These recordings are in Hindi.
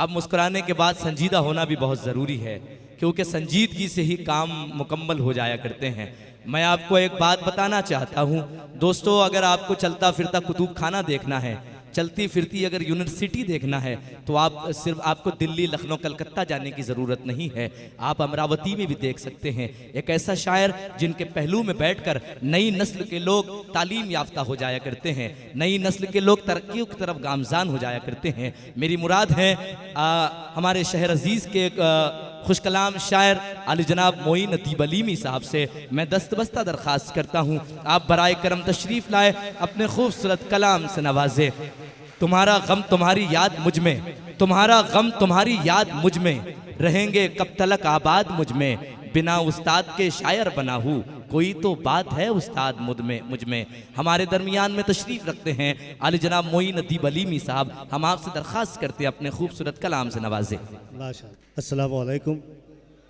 अब मुस्कुराने के बाद संजीदा होना भी बहुत ज़रूरी है, क्योंकि संजीदगी से ही काम मुकम्मल हो जाया करते हैं। मैं आपको एक बात बताना चाहता हूँ दोस्तों, अगर आपको चलता फिरता कुतुब खाना देखना है, चलती फिरती अगर यूनिवर्सिटी देखना है, तो आप सिर्फ आपको दिल्ली, लखनऊ, कलकत्ता जाने की ज़रूरत नहीं है, आप अमरावती में भी देख सकते हैं। एक ऐसा शायर जिनके पहलू में बैठकर नई नस्ल के लोग तालीम याफ्ता हो जाया करते हैं, नई नस्ल के लोग तरक्की की तरफ गामजान हो जाया करते हैं। मेरी मुराद है हमारे शहर अजीज़ के खुश कलाम शायर अली जनाब मोइन अदीब अलीमी साहब से मैं दस्तबस्ता दरख्वास्त करता हूँ, आप बराए करम तशरीफ़ लाए, अपने खूबसूरत कलाम से नवाजे। तुम्हारा गम तुम्हारी याद मुझ में, तुम्हारा गम तुम्हारी याद मुझ में, रहेंगे कब तलक आबाद मुझ में, बिना उस्ताद के शायर बना हूँ, कोई तो बात है उस्ताद मुझ में। हमारे दरमियान में तशरीफ़ रखते हैं अली जनाब मोइन अदीब अलीमी साहब, हम आपसे दरख्वास्त करते हैं अपने खूबसूरत कलाम से नवाजे। अस्सलाम वालेकुम।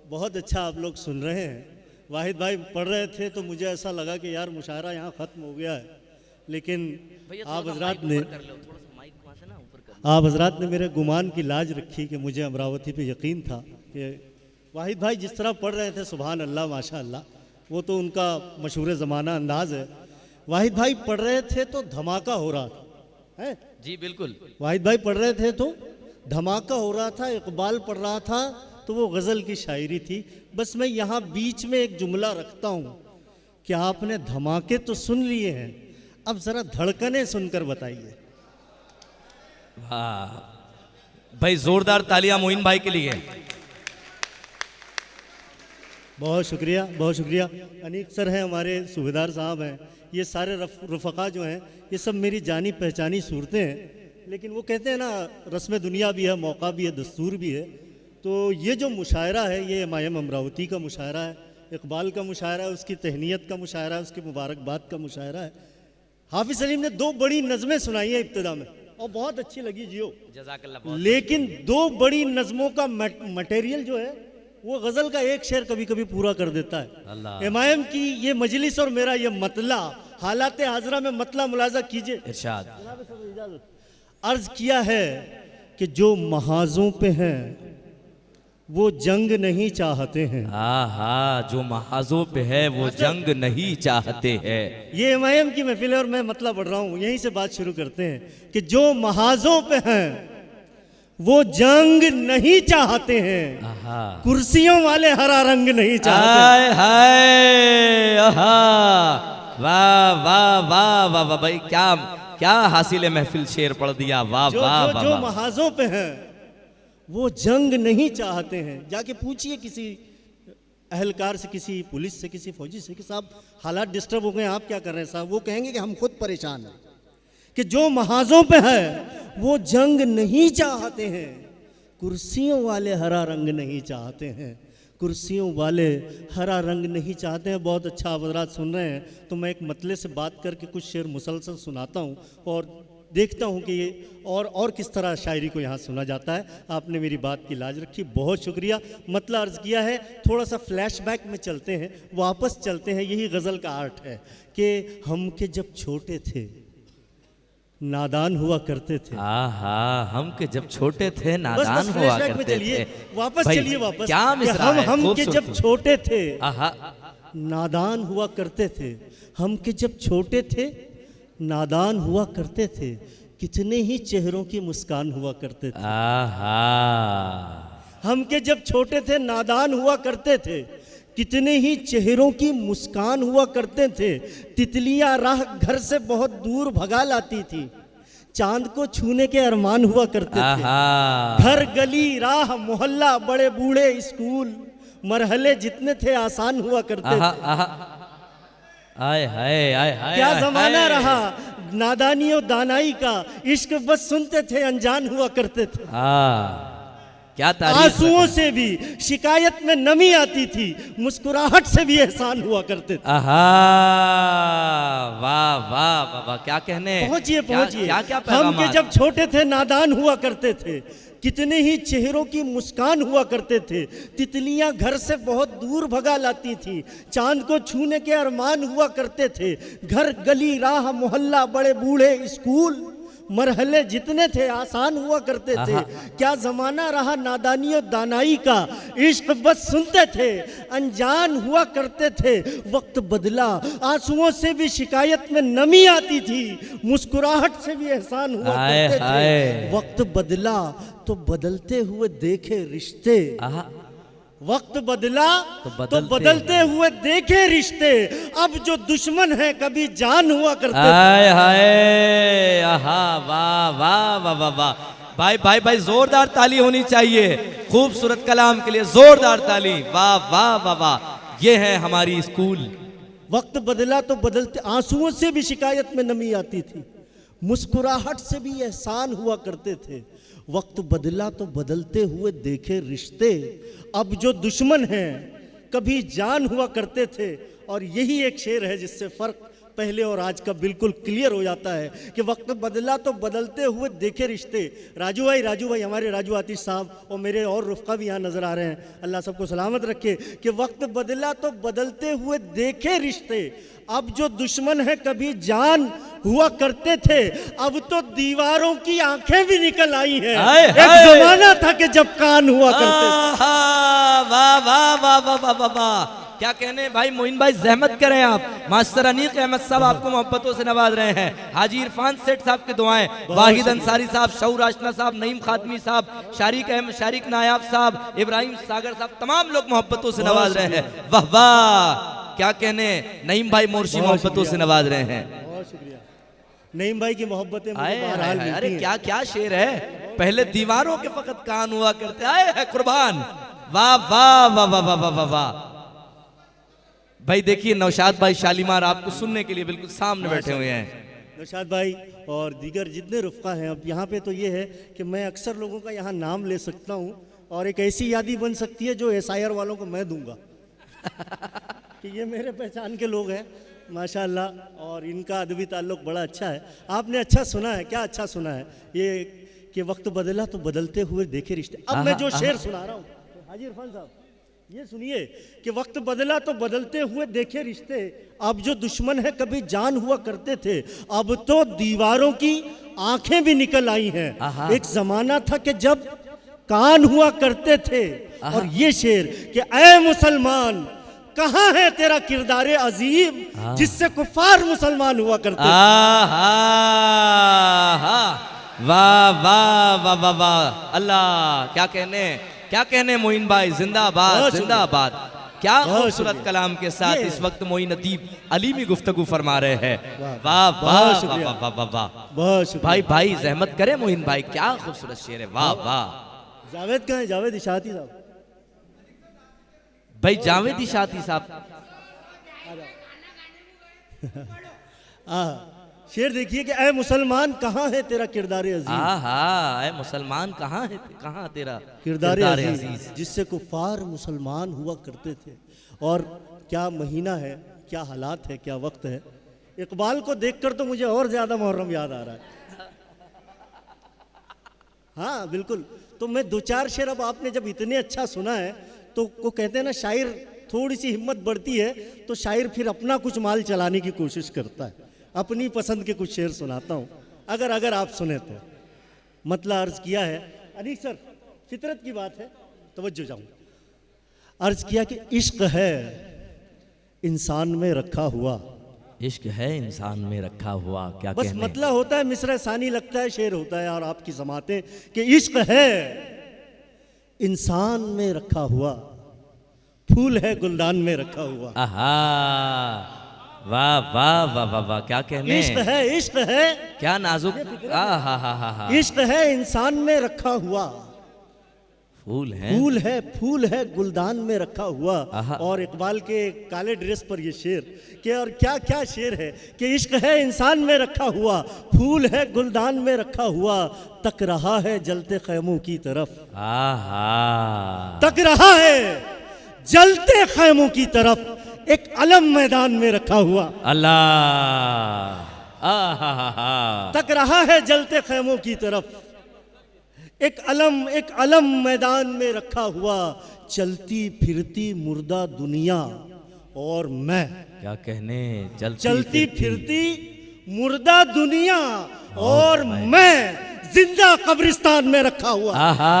बहुत अच्छा आप लोग सुन रहे हैं। वाहिद भाई पढ़ रहे थे तो मुझे ऐसा लगा कि यार मुशायरा यहाँ ख़त्म हो गया है, लेकिन आप हजरात ने मेरे गुमान की लाज रखी कि मुझे अमरावती पे यकीन था कि वाहिद भाई जिस तरह पढ़ रहे थे सुभान अल्लाह माशा अल्लाह, वो तो उनका मशहूर ज़माना अंदाज़ है। वाहिद भाई पढ़ रहे थे तो धमाका हो रहा था, है जी बिल्कुल। वाहिद भाई पढ़ रहे थे तो धमाका हो रहा था, इकबाल पढ़ रहा था तो वो गज़ल की शायरी थी। बस मैं यहाँ बीच में एक जुमला रखता हूँ कि आपने धमाके तो सुन लिए हैं, अब ज़रा धड़कने सुनकर बताइए। वाह भाई, जोरदार तालियां मोइन भाई के लिए। बहुत शुक्रिया, बहुत शुक्रिया। अनीक सर हैं हमारे, सूबेदार साहब हैं, ये सारे रफ़क़ा जो हैं ये सब मेरी जानी पहचानी सूरतें हैं, लेकिन वो कहते हैं ना रस्म दुनिया भी है, मौका भी है, दस्तूर भी है। तो ये जो मुशायरा है ये एम अमरावती का मुशायरा है, इकबाल का मुशायरा है, उसकी तहनीत का मुशायरा है, उसकी मुबारकबाद का मुशायरा है। हाफिज़ सलीम ने 2 बड़ी नज़में सुनाई हैं इब्तिदा में और बहुत अच्छी लगी जियो, जज़ाकल्लाह। लेकिन 2 बड़ी नज़मों का मटेरियल जो है वो गज़ल का एक शेर कभी कभी पूरा कर देता है। एम की ये मजलिस और मेरा ये मतला, हालात हाजरा में मतला मुलाजा कीजिए। इरशाद अर्ज किया है कि जो महाजों पे हैं वो जंग नहीं चाहते हैं। हाँ, जो महाजों पे है वो जंग नहीं चाहते हैं। ये एम की महफिल है और मैं मतलब पढ़ रहा हूँ, यहीं से बात शुरू करते हैं कि जो महाजों पे हैं वो जंग नहीं चाहते हैं, कुर्सियों वाले हरा रंग नहीं चाहते। हाय वाह वाह वाह वाह वाह भाई, क्या क्या हासिल महफिल शेर पढ़ दिया। वाह वाह वाह। जो महाजों पे हैं वो जंग नहीं चाहते हैं। जाके पूछिए किसी अहलकार से, किसी पुलिस से, किसी फौजी से कि साहब हालात डिस्टर्ब हो गए, आप क्या कर रहे हैं साहब, वो कहेंगे कि हम खुद परेशान हैं। कि जो महाजों पे है वो जंग नहीं चाहते हैं, कुर्सियों वाले हरा रंग नहीं चाहते हैं, कुर्सियों वाले हरा रंग नहीं चाहते हैं। बहुत अच्छा आप हज़रात सुन रहे हैं, तो मैं एक मतले से बात करके कुछ शेर मुसलसल सुनाता हूँ और देखता हूँ कि ये और किस तरह शायरी को यहाँ सुना जाता है। आपने मेरी बात की लाज रखी, बहुत शुक्रिया। मतलब अर्ज़ किया है, थोड़ा सा फ्लैशबैक में चलते हैं, वापस चलते हैं। यही गज़ल का आर्ट है कि हम के जब छोटे थे नादान हुआ करते थे। हम के जब छोटे थे नादान हुआ करते थे। वापस चलिए, वापस क्या हम के जब छोटे थे नादान हुआ करते थे, हम के जब छोटे थे नादान हुआ करते थे, कितने ही चेहरों की मुस्कान हुआ करते थे। हम के जब छोटे थे नादान हुआ करते थे, कितने ही चेहरों की मुस्कान हुआ करते थे। तितलियां राह घर से बहुत दूर भगा लाती थी, चांद को छूने के अरमान हुआ करते थे। घर गली राह मोहल्ला बड़े बूढ़े स्कूल मरहले जितने थे आसान हुआ करते थे। आय हाय आय हाय, क्या जमाना रहा नादानी और दानाई का, इश्क बस सुनते थे अनजान हुआ करते थे। क्या आंसुओं से भी शिकायत में नमी आती थी, मुस्कुराहट से भी एहसान हुआ करते थे। वाह वाह वाह वाह, क्या कहने। पहुंचिए पहुंचिए। क्या हम के जब छोटे थे नादान हुआ करते थे, कितने ही चेहरों की मुस्कान हुआ करते थे। तितलियां घर से बहुत दूर भगा लाती थी, चांद को छूने के अरमान हुआ करते थे। घर गली राह मोहल्ला बड़े बूढ़े स्कूल मरहले जितने थे आसान हुआ करते थे। क्या जमाना रहा नादानी और दानाई का, इश्क बस सुनते थे, अनजान हुआ करते थे। वक्त बदला, आंसुओं से भी शिकायत में नमी आती थी, मुस्कुराहट से भी एहसान हुआ करते थे। वक्त बदला तो बदलते हुए देखे रिश्ते, वक्त बदला तो बदलते हुए देखे रिश्ते। अब जो दुश्मन है कभी जान हुआ करते थे। हाय हाय, आहा, वाह वाह वाह वाह वाह। भाई भाई भाई जोरदार ताली होनी चाहिए खूबसूरत कलाम के लिए, जोरदार ताली। वाह वाह वाह वाह, ये है हमारी स्कूल। वक्त बदला तो बदलते, आंसुओं से भी शिकायत में नमी आती थी, मुस्कुराहट से भी एहसान हुआ करते थे। वक्त बदला तो बदलते हुए देखे रिश्ते, अब जो दुश्मन हैं कभी जान हुआ करते थे। और यही एक शेर है जिससे फर्क पहले और आज का बिल्कुल क्लियर हो जाता है कि वक्त बदला तो बदलते हुए देखे रिश्ते। राजू भाई हमारे राजू आतिश साहब और मेरे और रुफ़का भी यहाँ नज़र आ रहे हैं, अल्लाह सबको सलामत रखे। कि वक्त बदला तो बदलते हुए देखे रिश्ते, अब जो दुश्मन है कभी जान हुआ करते थे, अब तो दीवारों की आंखें भी निकल आई हैं। एक जमाना था कि जब कान हुआ करते थे। वाह वाह वाह वाह वाह वाह, क्या कहने भाई मोइन भाई, जहमत करें आप। मास्टर अनीक अहमद साहब आपको मोहब्बतों से नवाज रहे हैं। हाजी इरफान सेठ साहब की दुआएं, वाहिद अंसारी साहब, शऊर आशना साहब, नईम खातमी साहब, शारिक नायाब साहब, इब्राहिम सागर साहब, तमाम लोग मोहब्बतों से नवाज रहे हैं। वाह वाह, क्या कहने, नईम भाई मोर्शी मोहब्बतों से नवाज रहे हैं। बहुत शुक्रिया नईम भाई की मोहब्बतें बहरहाल मिलती हैं। अरे क्या क्या शेर है, पहले दीवारों के फकत कान हुआ करते, आए है कुर्बान। वाह वाह वाह वाह वाह वाह वाह। भाई देखिए नौशाद भाई शालीमार आपको सुनने के लिए बिल्कुल सामने बैठे हुए हैं। नौशाद भाई और दीगर जितने रुफ़का हैं, अब यहाँ पे तो ये है कि मैं अक्सर लोगों का यहाँ नाम ले सकता हूँ और एक ऐसी यादी बन सकती है जो एसआईआर वालों को मैं दूंगा कि ये मेरे पहचान के लोग हैं माशाअल्लाह, और इनका अदबी ताल्लुक बड़ा अच्छा है। आपने अच्छा सुना है, क्या अच्छा सुना है ये कि वक्त बदला तो बदलते हुए देखे रिश्ते। अब मैं जो शेर सुना रहा हूँ हाजी इरफान साहब, ये सुनिए कि वक्त बदला तो बदलते हुए देखे रिश्ते, अब जो दुश्मन है कभी जान हुआ करते थे, अब तो दीवारों की आंखें भी निकल आई हैं। एक जमाना था कि जब कान हुआ करते थे। और ये शेर कि ऐ मुसलमान कहाँ है तेरा किरदारे अजीम, जिससे कुफार मुसलमान हुआ करते थे। वाह वाह वाह वाह वाह, अल्लाह क्या कहने मोइन भाई, जिंदाबाद जिंदाबाद। क्या खूबसूरत कलाम के साथ इस वक्त मोइन अदीब अलीमी गुफ्तगू फरमा रहे हैं। वाह वाह वाह वाह वाह वाह। भाई भाई जहमत करे मोइन भाई, क्या खूबसूरत शेर है। वाह वाह। जावेद कहाँ है, जावेद इशाती साहब? भाई जावेद इशाती साहब शेर देखिए कि ऐ मुसलमान कहाँ है तेरा किरदार अजीज। ऐ मुसलमान कहाँ है, कहाँ तेरा किरदार अजीज, जिससे कुफार मुसलमान हुआ करते थे। और क्या महीना है, क्या हालात है, क्या वक्त है। इकबाल को देखकर तो मुझे और ज्यादा मुहर्रम याद आ रहा है। हाँ बिल्कुल। तो मैं दो चार शेर, अब आपने जब इतने अच्छा सुना है तो को कहते हैं ना, शायर थोड़ी सी हिम्मत बढ़ती है तो शायर फिर अपना कुछ माल चलाने की कोशिश करता है। अपनी पसंद के कुछ शेर सुनाता हूँ, अगर आप सुने तो। मतलब अर्ज किया है अनीक सर, फितरत की बात है, तवज्जो जाऊँ। अर्ज किया कि इश्क है इंसान में रखा हुआ, इश्क है इंसान में रखा हुआ। क्या बस कहने? मतलब होता है मिसरा सानी लगता है, शेर होता है। और आपकी समातें कि इश्क है इंसान में रखा हुआ, फूल है गुलदान में रखा हुआ। वाह वाह वाह वाह वाह, क्या कहने। इश्क है क्या नाजुक। इश्क है इंसान में रखा हुआ, फूल है गुलदान में रखा हुआ। और इकबाल के काले ड्रेस पर ये शेर कि, और क्या क्या शेर है कि इश्क है इंसान में रखा हुआ, फूल है गुलदान में रखा हुआ, तक रहा है जलते खैमों की तरफ। तक रहा है जलते खैमों की तरफ, एक अलम मैदान में रखा हुआ। अल्लाह। तक रहा है जलते खैमों की तरफ, एक अलम मैदान में रखा हुआ, चलती फिरती मुर्दा दुनिया और मैं। क्या कहने। चलती फिरती मुर्दा दुनिया और मैं जिंदा कब्रिस्तान में रखा हुआ। आहा,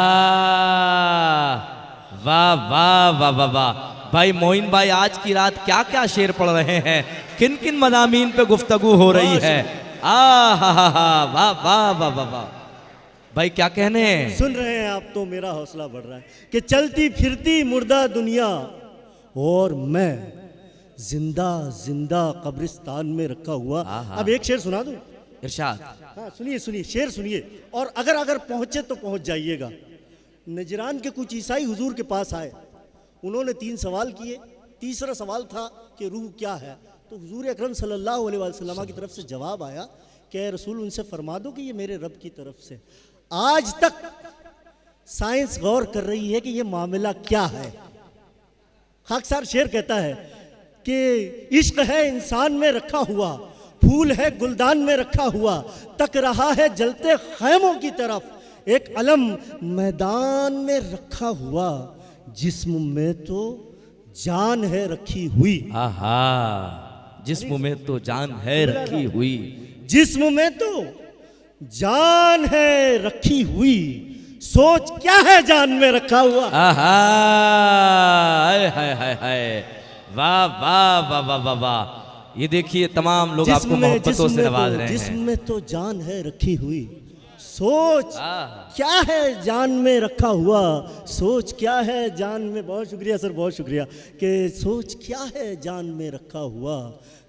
वाह वाह वाह वाह वाह। भाई मोइन भाई आज की रात क्या क्या शेर पढ़ रहे हैं, किन किन मदामीन पे गुफ्तगू हो रही है। आहा, वाह वाह वाह वाह वाह। भाई क्या कहने हैं, सुन रहे हैं आप तो मेरा हौसला बढ़ रहा है कि चलती फिरती मुर्दा दुनिया और मैं जिंदा जिंदा कब्रिस्तान में रखा हुआ। अब एक शेर सुना दूं? इरशाद। हाँ सुनिए सुनिए, शेर सुनिए, और अगर अगर पहुंचे तो पहुंच जाइएगा। नजरान के कुछ ईसाई हुजूर के पास आए, उन्होंने 3 सवाल किए। तीसरा सवाल था कि रूह क्या है, तो हुजूर अकरम सल्लल्लाहु अलैहि वसल्लम की तरफ से जवाब आया कि ए रसूल उनसे फरमा दो कि ये मेरे रब की तरफ से। आज तक साइंस गौर कर रही है कि ये मामला क्या है। खाकसार शेर कहता है कि इश्क है इंसान में रखा हुआ, फूल है गुलदान में रखा हुआ, तक रहा है जलते खैमों की तरफ, एक अलम मैदान में रखा हुआ, जिस्म में तो जान है रखी हुई। आहा, जिस्म में तो जान है रखी हुई, जिस्म में तो जान है रखी हुई, सोच क्या है जान में रखा हुआ। आहा, हाय हाय हाय हाय, वाह वाह वाह वाह वाह वाह। ये देखिए तमाम लोग आपको मोहब्बतों से नवाज रहे हैं। जिस्म में तो जान है रखी हुई, सोच क्या है जान में रखा हुआ, सोच क्या है जान में। बहुत शुक्रिया सर, बहुत शुक्रिया। कि सोच क्या है जान में रखा हुआ,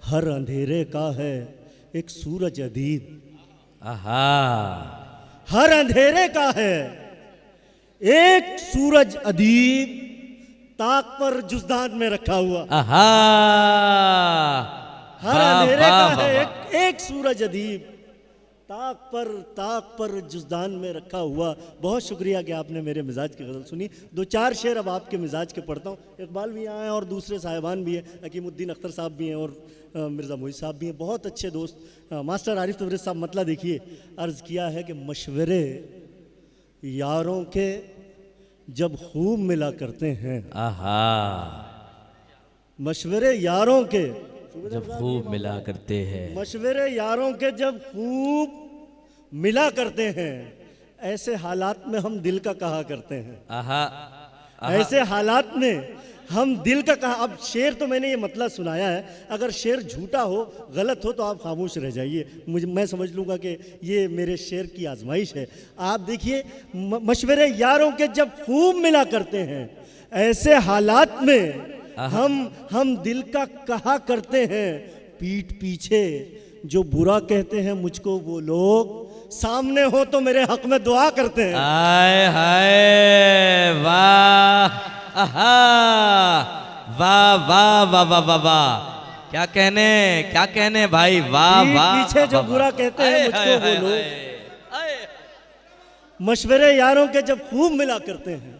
हर अंधेरे का है एक सूरज अदीब। आहा, हर अंधेरे का है एक सूरज अदीब, ताक पर जुज़दान में रखा हुआ। आहा, हर अंधेरे का है एक सूरज अदीब, ताक पर जुज़दान में रखा हुआ। बहुत शुक्रिया कि आपने मेरे मिजाज की गज़ल सुनी। 2-4 शेर अब आपके मिजाज के पढ़ता हूँ। इकबाल भी आए हैं और दूसरे साहिबान भी हैं, हकीमुद्दीन अख्तर साहब भी हैं और मिर्ज़ा मोहित साहब भी हैं, बहुत अच्छे दोस्त। मास्टर आरिफ तबरेज़ साहब मतला देखिए, अर्ज़ किया है कि मशवरे यारों के जब खूब मिला करते हैं। आहा, मशवरे यारों के जब खूब मिला करते हैं, मशवरे यारों के जब खूब मिला करते हैं, ऐसे हालात में हम दिल का कहा करते हैं। आहा, ऐसे हालात में हम दिल का कहा। अब शेर तो मैंने ये मतलब सुनाया है, अगर शेर झूठा हो, गलत हो, तो आप खामोश रह जाइए, मैं समझ लूँगा कि ये मेरे शेर की आजमाइश है। आप देखिए, मशवरे यारों के जब खूब मिला करते हैं, ऐसे हालात में हम दिल का कहा करते हैं, पीठ पीछे जो बुरा कहते हैं मुझको वो लोग, सामने हो तो मेरे हक में दुआ करते हैं। हाय हाय, वाह, आहा, वाह वाह वाह वाह वाह वाह। क्या कहने भाई, वाह वाह। पीछे जो बुरा कहते हैं मुझको वो लोग, मशवरे यारों के जब खूब मिला करते हैं,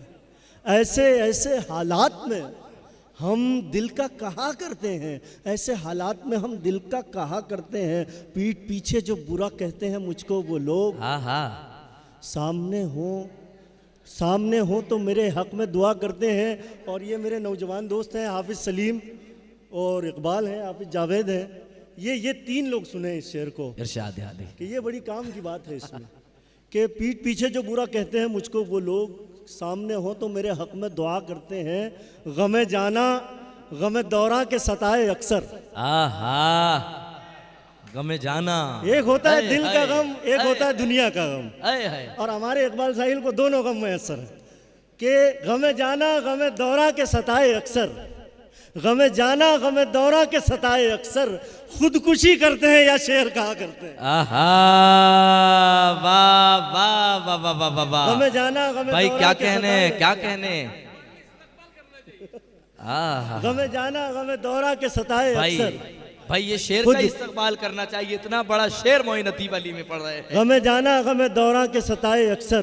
ऐसे ऐसे हालात में हम दिल का कहा करते हैं, ऐसे हालात में हम दिल का कहा करते हैं, पीठ पीछे जो बुरा कहते हैं मुझको वो लोग, सामने हो तो मेरे हक में दुआ करते हैं। और ये मेरे नौजवान दोस्त हैं, हाफिज़ सलीम और इकबाल हैं, हाफिज़ जावेद हैं, ये 3 लोग सुने इस शेर को। इरशाद याद कि ये बड़ी काम की बात है इसमें, कि पीठ पीछे जो बुरा कहते हैं मुझको वो लोग, सामने हो तो मेरे हक में दुआ करते हैं, गमे जाना गमे दौरा के सताए अक्सर। आहा, गमे जाना, एक होता है दिल का गम, एक होता है दुनिया का गम। और हमारे इकबाल साहिल को दोनों गम मैसर है कि गमे जाना गमे दौरा के सताए अक्सर, गमे जाना गमे दौरा के सताए अक्सर, खुदकुशी करते हैं या शेर कहा करते हैं। आहा, वाह वाह वाह वाह वाह वाह वाह। गमे जाना गमे भाई दौरा क्या के कहने, सताए क्या कहने। गमे जाना गमे दौरा के सताए अक्सर। भाई ये शेर का इस्तेमाल करना चाहिए, इतना बड़ा शेर मोइन अतीब अली में पढ़ रहे हैं। गमे जाना गमे दौरा के सताए अक्सर,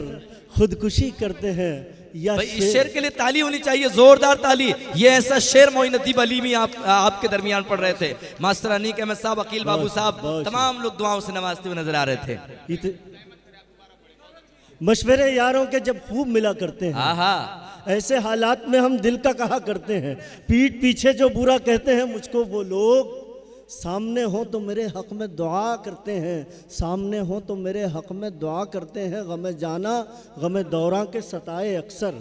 खुदकुशी करते हैं या भाई इस शेर के लिए ताली होनी चाहिए, जोरदार ताली। ये ऐसा शेर मोइन अतीब अली में आपके दरमियान पढ़ रहे थे। मास्टर अनीक अहमद साहब, अकील बाबू साहब, तमाम लोग दुआओं से नवाजते हुए नजर आ रहे थे। मशवरे यारों के जब खूब मिला करते हैं, ऐसे हालात में हम दिल का कहा करते हैं, पीठ पीछे जो बुरा कहते हैं मुझको वो लोग, सामने हो तो मेरे हक़ में दुआ करते हैं, सामने हो तो मेरे हक़ में दुआ करते हैं, गम जाना गम दौरां के सताए अक्सर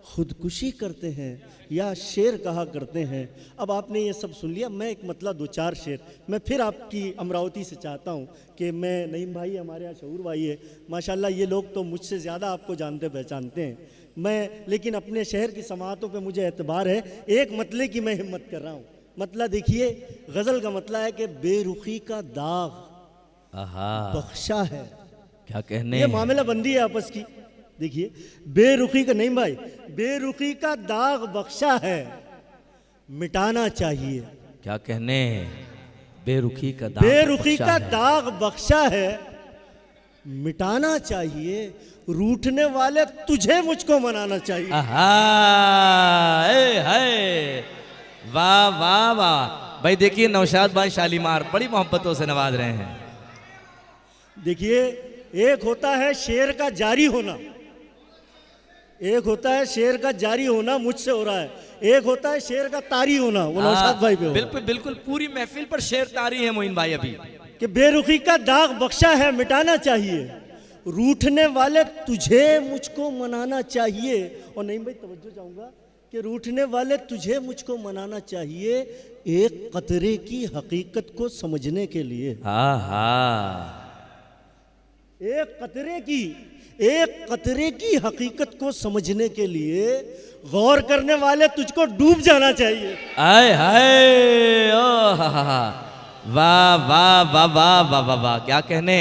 ख़ुदकुशी करते हैं या शेर कहा करते हैं। अब आपने ये सब सुन लिया, मैं एक मतलब दो चार शेर मैं फिर आपकी अमरावती से चाहता हूँ कि मैं नईम भाई हमारे यहाँ शऊर भाई है, माशाल्लाह ये लोग तो मुझसे ज़्यादा आपको जानते पहचानते हैं, मैं लेकिन अपने शहर की समातों पे मुझे एतबार है, एक मतले की मैं हिम्मत कर रहा हूँ। मतला देखिए, गज़ल का मतला है कि बेरुखी का दाग बख्शा है। क्या कहने, ये मामला बंदी है आपस की। देखिए, बेरुखी का नहीं भाई, बेरुखी का दाग बख्शा है, मिटाना चाहिए। क्या कहने, बेरुखी का दाग, बेरुखी का दाग बख्शा है, मिटाना चाहिए, रूठने वाले तुझे मुझको मनाना चाहिए। वाह वाह वाह भाई। देखिए नौशाद भाई शालीमार बड़ी मोहब्बतों से नवाज रहे हैं। देखिए, एक होता है शेर का जारी होना, एक होता है शेर का जारी होना, मुझसे हो रहा है, एक होता है शेर का तारी होना, वो नौशाद भाई पे हो। बिल्कुल बिल्कुल, पूरी महफिल पर शेर तारी है मोइन भाई अभी। कि बेरुखी का दाग बख्शा है, मिटाना चाहिए, रूठने वाले तुझे मुझको मनाना चाहिए। और नहीं भाई, तवज्जो चाहूंगा कि रूठने वाले तुझे मुझको मनाना चाहिए, एक कतरे की हकीकत को समझने के लिए। एक कतरे की हकीकत को समझने के लिए गौर करने वाले तुझको डूब जाना चाहिए। आय हाय, वाह वाह वाह वाह वाह वाह वाह। क्या कहने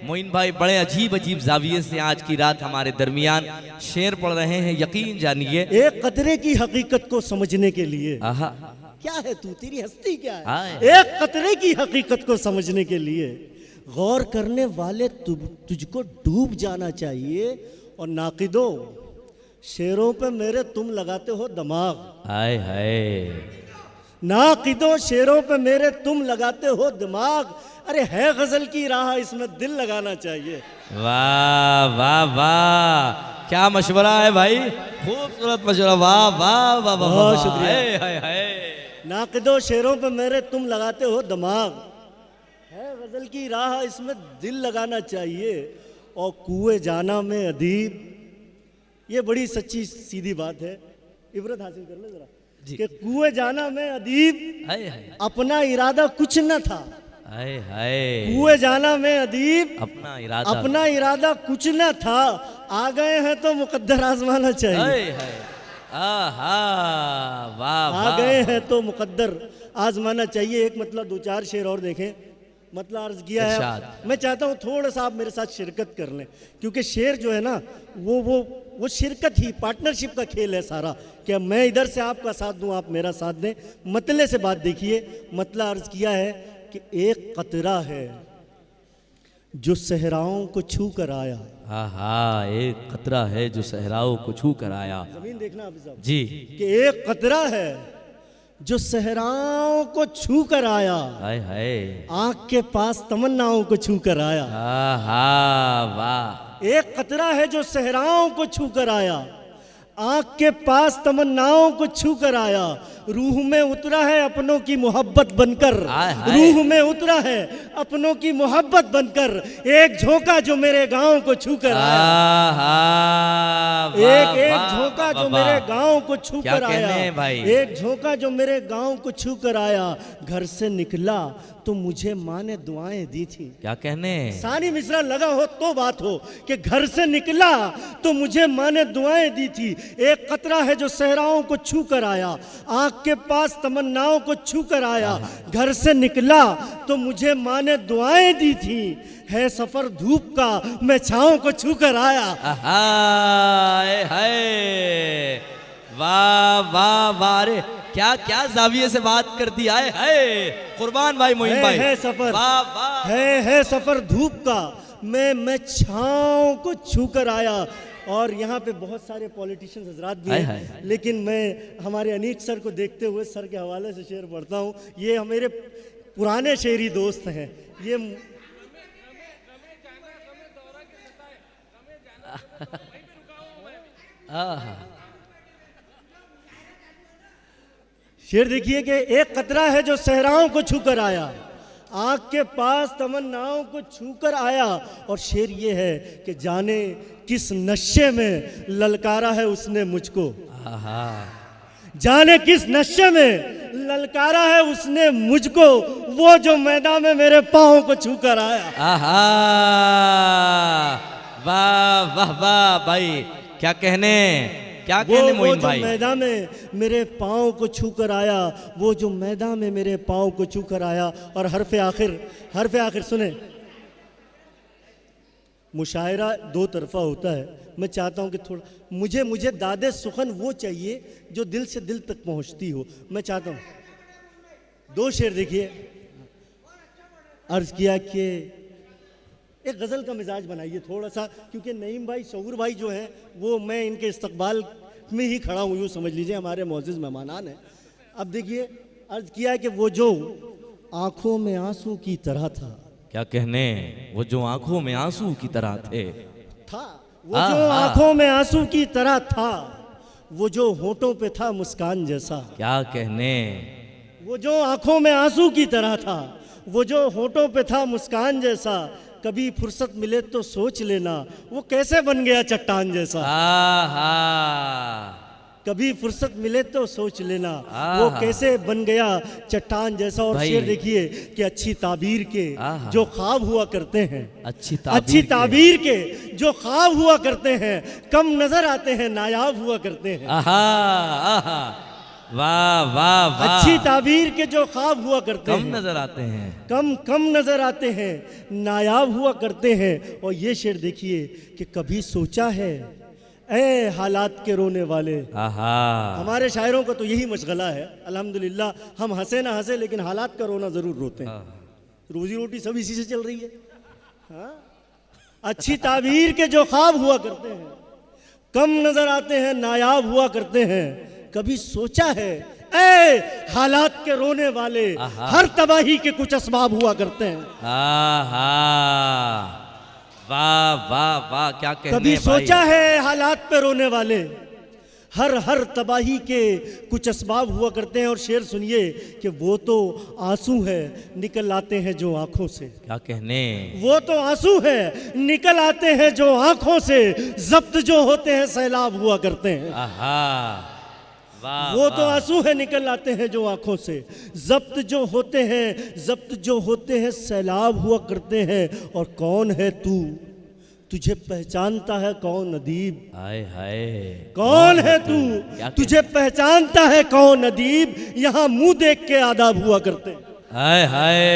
मोइन भाई, बड़े अजीब अजीब जाविये से आज की रात हमारे दरमियान शेर पढ़ रहे हैं, यकीन जानिए। एक कतरे की हकीकत को समझने के लिए, क्या है तू, तेरी हस्ती क्या है? एक कतरे की हकीकत को समझने के लिए गौर करने वाले तुझको डूब जाना चाहिए। और नाकिदो, शेरों पे मेरे तुम लगाते हो दिमाग। हाय हाय, नाकिदो, शेरों पे मेरे तुम लगाते हो दिमाग। अरे है गजल की राह, इसमें दिल लगाना चाहिए। वाह वाह वाह, क्या मशवरा है भाई, खूबसूरत मशवरा। वाह वाह वाह वाह, बहुत शुक्रिया। हाय हाय। नाकिदो, शेरों पे मेरे तुम लगाते हो दिमाग, है गजल की राह, इसमें दिल लगाना चाहिए। और कुएं जाना में अदीब, ये बड़ी सच्ची सीधी बात है, इबरत हासिल कर ले जरा। कि कुएं जाना में अदीब, अपना इरादा कुछ न था। हाय हाय, कुएं जाना में अदीब, अपना इरादा कुछ न था, आ गए हैं तो मुकद्दर आजमाना चाहिए। आ गए हैं तो मुकद्दर आजमाना चाहिए। एक मतलब दो चार शेर और देखें, मतलब अर्ज किया है। मैं चाहता हूँ थोड़ा सा आप मेरे साथ शिरकत कर लें, क्योंकि शेर जो है ना वो शिरकत ही, पार्टनरशिप का खेल है सारा। क्या मैं इधर से आपका साथ दूं, आप मेरा साथ दें। मतले से बात देखिए, मतला अर्ज किया है कि एक कतरा है जो सहराओं को छू कर आया। एक कतरा है जो सहराओं को छू कर आया। जमीन देखना आप साहब जी, कि एक कतरा है जो सहराओं को छू कर आया। हाय हाय, आंख के पास तमन्नाओं को छू कर आया। वाह। एक कतरा है जो सहराओं को छू कर आया, आंख के पास तमन्नाओं को छू कर आया। रूह में उतरा है अपनों की मोहब्बत बनकर, रूह में उतरा है अपनों की मोहब्बत बनकर। एक झोंका जो मेरे गांव को छू कर आया, एक झोंका जो मेरे गांव को छू कर आया, एक झोंका जो मेरे गांव को छू कर आया। घर से निकला तो मुझे माँ ने दुआएं दी थी। क्या कहने, सानी मिसरा लगा हो तो बात हो कि घर से निकला तो मुझे माँ ने दुआएं दी थी। एक कतरा है जो सहराओं को छू कर आया, आंख के पास तमन्नाओं को छू कर आया। घर से निकला तो मुझे माँ ने दुआएं दी थी, है सफर धूप का मैं छाँव को छू कर आया। वाह वाह वाह, रे क्या क्या जाविये से बात कर दी। आए है कुर्बान भाई, मोइन भाई। है सफर, वाह वाह, है सफर धूप का मैं छाँव को छू कर आया। और यहाँ पे बहुत सारे पॉलिटिशियंस हजरात भी हैं, लेकिन मैं हमारे अनीक सर को देखते हुए सर के हवाले से शेर पढ़ता हूँ। ये मेरे पुराने शेरी दोस्त हैं। ये शेर देखिए कि एक कतरा है जो सहराओं को छू कर आया, आँख के पास तमन्नाओं को छूकर आया। और शेर ये है कि जाने किस नशे में ललकारा है उसने मुझको, आहा जाने किस नशे में ललकारा है उसने मुझको, वो जो मैदान में मेरे पाँव को छूकर आया। आहा वाह वाह वाह भाई, क्या कहने वो मोइन जो भाई। मैदान में मेरे पाँव को छूकर आया, वो जो मैदान में मेरे पाँव को छूकर आया। और हरफ आखिर सुने, मुशायरा दो तरफा होता है। मैं चाहता हूँ कि थोड़ा मुझे दादे सुखन वो चाहिए जो दिल से दिल तक पहुँचती हो। मैं चाहता हूँ दो शेर देखिए। अर्ज़ किया कि एक गज़ल का मिजाज बनाइए थोड़ा सा, क्योंकि नईम भाई शऊर भाई जो हैं वो मैं इनके इस्तकबाल में ही खड़ा हूँ, यूँ समझ लीजिए हमारे मोअज़्ज़िज़ मेहमानान हैं। अब देखिए अर्ज़ किया कि वो जो आँखों में आंसू की तरह था, क्या कहने, वो जो आंखों में आंसू की तरह थे, वो जो आँखों में आंसू की तरह था, वो जो होठों पे था मुस्कान जैसा। क्या कहने, वो जो आँखों में आंसू की तरह था, वो जो होठों पे था मुस्कान जैसा, कभी फुर्सत मिले तो सोच लेना वो कैसे बन गया चट्टान जैसा। आहा कभी फुर्सत मिले तो सोच लेना वो कैसे बन गया चट्टान जैसा। और शेर देखिए कि अच्छी ताबीर के जो ख्वाब हुआ करते हैं, अच्छी ताबीर के जो ख्वाब हुआ करते हैं, कम नजर आते हैं नायाब हुआ करते हैं। वाह वाह वाह, अच्छी ताबीर के जो ख्वाब हुआ करते कम हैं, नजर आते हैं, कम नजर आते हैं, नायाब हुआ करते हैं। और ये शेर देखिए कि कभी सोचा है ए हालात के रोने वाले। हमारे शायरों को तो यही मशगला है अल्हम्दुलिल्लाह, हम हंसे ना हंसे लेकिन हालात का रोना जरूर रोते हैं। रोजी रोटी सब इसी से चल रही है। हाँ? अच्छी ताबीर के जो ख्वाब हुआ करते हैं, कम नजर आते हैं नायाब हुआ करते हैं। कभी सोचा है ए हालात के रोने वाले, हर तबाही के कुछ असबाब हुआ करते हैं। वाह वाह वाह, क्या कहने कभी सोचा है हालात पे रोने वाले, हर तबाही के कुछ असबाब हुआ करते हैं। और शेर सुनिए कि वो तो आंसू है निकल आते हैं जो आंखों से। क्या कहने, वो तो आंसू है निकल आते हैं जो आंखों से, जब्त जो होते हैं सैलाब हुआ करते हैं। वो तो आंसू है निकल आते हैं जो आंखों से, जब्त जो होते हैं सैलाब हुआ करते हैं। और कौन है तू, तुझे पहचानता है कौन अदीब, हाय हाय, कौन है तू, तुझे पहचानता है कौन अदीब, यहाँ मुंह देख के आदाब हुआ करते हैं। हाय हाय।